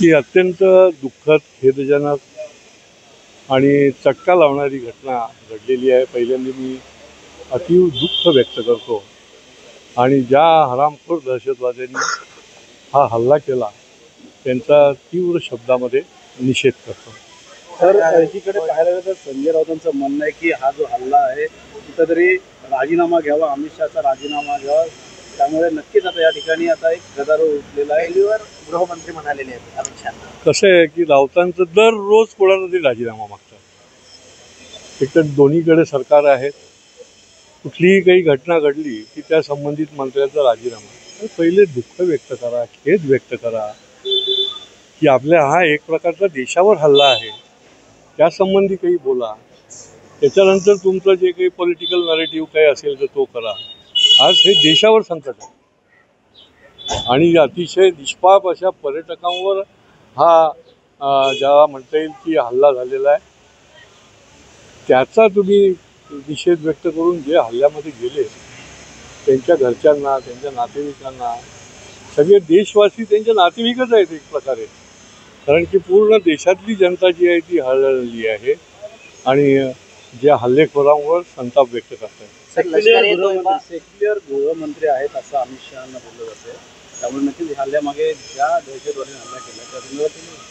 ही अत्यंत दुःखद, खेदजनक आणि चटका लावणारी घटना घडलेली आहे। पहिल्यांदा मी अतीव दुःख व्यक्त करतो आणि ज्या हरामखोर दहशतवाद्यांनी हा हल्ला केला त्यांचा तीव्र शब्दामध्ये निषेध करतो। तर एकीकडे पाहायला गेलं तर संजय राऊतांचं म्हणणं आहे की हा जो हल्ला आहे कुठेतरी राजीनामा घ्यावा, अमित शहाचा राजीनामा घ्यावा, त्यामुळे नक्कीच आता या ठिकाणी आता एक गदारोळ उठलेला आहे। दिल्लीवर गृहमंत्री म्हणालेले आहेत अमित शहा। कसं आहे की राऊतांचं दररोज कोणाला तरी राजीनामा मागतात। एक तर दोन्हीकडे सरकार आहेत, कुठलीही काही घटना घडली की त्या संबंधित मंत्र्यांचा राजीनामा। पहिले दुःख व्यक्त करा, खेद व्यक्त करा की आपल्या हा एक प्रकारचा देशावर हल्ला आहे, त्यासंबंधी काही बोला। त्याच्यानंतर तुमचं जे काही पॉलिटिकल नरेटिव्ह काही असेल तर तो करा। आज हे देशावर संकट आहे आणि अतिशय निष्पाप अशा पर्यटकांवर हा ज्याला म्हणता येईल की हल्ला झालेला आहे, त्याचा तुम्ही निषेध व्यक्त करून जे हल्ल्यामध्ये गेले त्यांच्या घरच्यांना, त्यांच्या नातेवाईकांना, सगळे देशवासी त्यांचे नातेवाईकच आहेत एक प्रकारे, कारण की पूर्ण देशातली जनता जी आहे ती हळहळली आहे आणि ज्या हल्लेखोरांवर संताप व्यक्त करतात। सेक्युलर गृहमंत्री आहेत असं अमित शहांना बोललं जाते, त्यामुळे नक्कीच हल्ल्यामागे ज्या दहशतवाद्यांनी हल्ला केला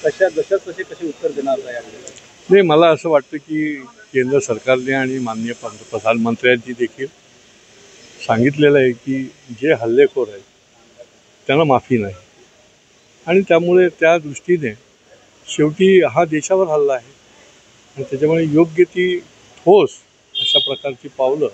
त्या जसे कसे उत्तर देणार नाही, मला असं वाटतं की केंद्र सरकारने आणि माननीय प्रधानमंत्र्यांनी देखील सांगितलेलं आहे की जे हल्लेखोर आहेत त्यांना माफी नाही आणि त्यामुळे त्या दृष्टीने शेवटी हा देशावर हल्ला आहे आणि त्याच्यामुळे योग्य ती ठोस अशा प्रकारची पावलं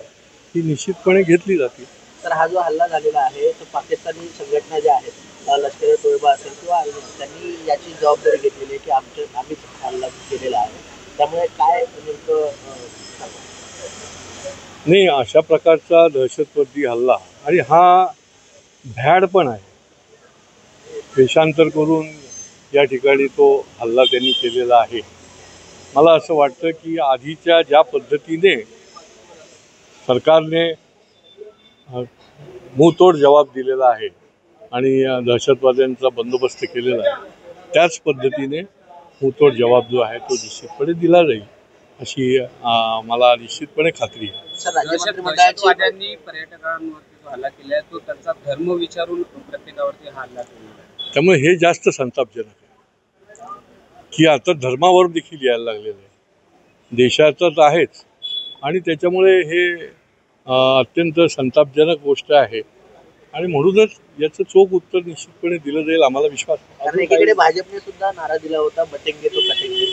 ही निश्चितपणे घेतली जातील। तर हा जो हल्ला झालेला आहे तो पाकिस्तानी संघटना ज्या आहेत, लष्कर तोयबा असेल किंवा त्यांनी याची जबाबदारी घेतलेली आहे की आम्ही हल्ला केलेला आहे, त्यामुळे काय नेमकं नाही, अशा प्रकारचा दहशतवादी हल्ला आणि हा भ्याड पण आहे, देशांतर करून या ठिकाणी तो हल्ला त्यांनी केलेला आहे। मला असं वाटतं की आधीच्या ज्या पद्धतीने सरकारने मुंहतोड जवाब दिलेला आहे आणि दहशतवाद्यांचा बंदोबस्त केलेला आहे, त्याच पद्धतीने मुंहतोड जवाब जो आहे तो निश्चितपणे दिला जाईल अशी मला निश्चितपणे खात्री आहे। दहशतवाद्यांनी पर्यटकांवरती जो हल्ला केला आहे तो त्यांचा धर्म विचारून प्रत्येकावरती हा हल्ला केलेला आहे, त्यामुळे हे जास्त संतापजनक आहे की आता धर्मावर देखील यायला लागलेलं आहे। देशाचंच आहेच आणि त्याच्यामुळे हे अत्यंत संतापजनक गोष्ट आहे आणि म्हणूनच याचं चोख उत्तर निश्चितपणे दिलं जाईल, आम्हाला विश्वास आहे। कारण एकीकडे भाजपने सुद्धा नारा दिला होता बटेंगे तो कटेंगे,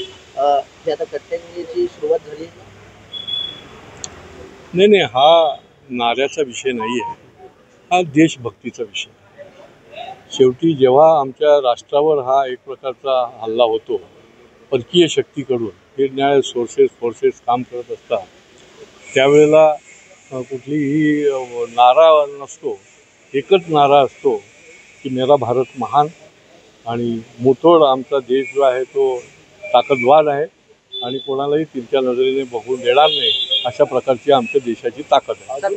हे आता कटेंगेची सुरुवात झाली नाही, हा नाऱ्याचा विषय नाही आहे, हा देशभक्तीचा विषय आहे। शेवटी जेव्हा आमच्या राष्ट्रावर हा एक प्रकारचा हल्ला होतो परकीय शक्तीकडून, निरनिराळे फोर्सेस काम करत असतात, त्यावेळेला कुठलीही नारा नसतो, एकच नारा असतो की मेरा भारत महान आणि मुतोड आमचा देश जो आहे तो ताकदवान आहे आणि कोणालाही तिरक्या नजरेने बघून देणार नाही, अशा प्रकारची आमच्या देशाची ताकद आहे।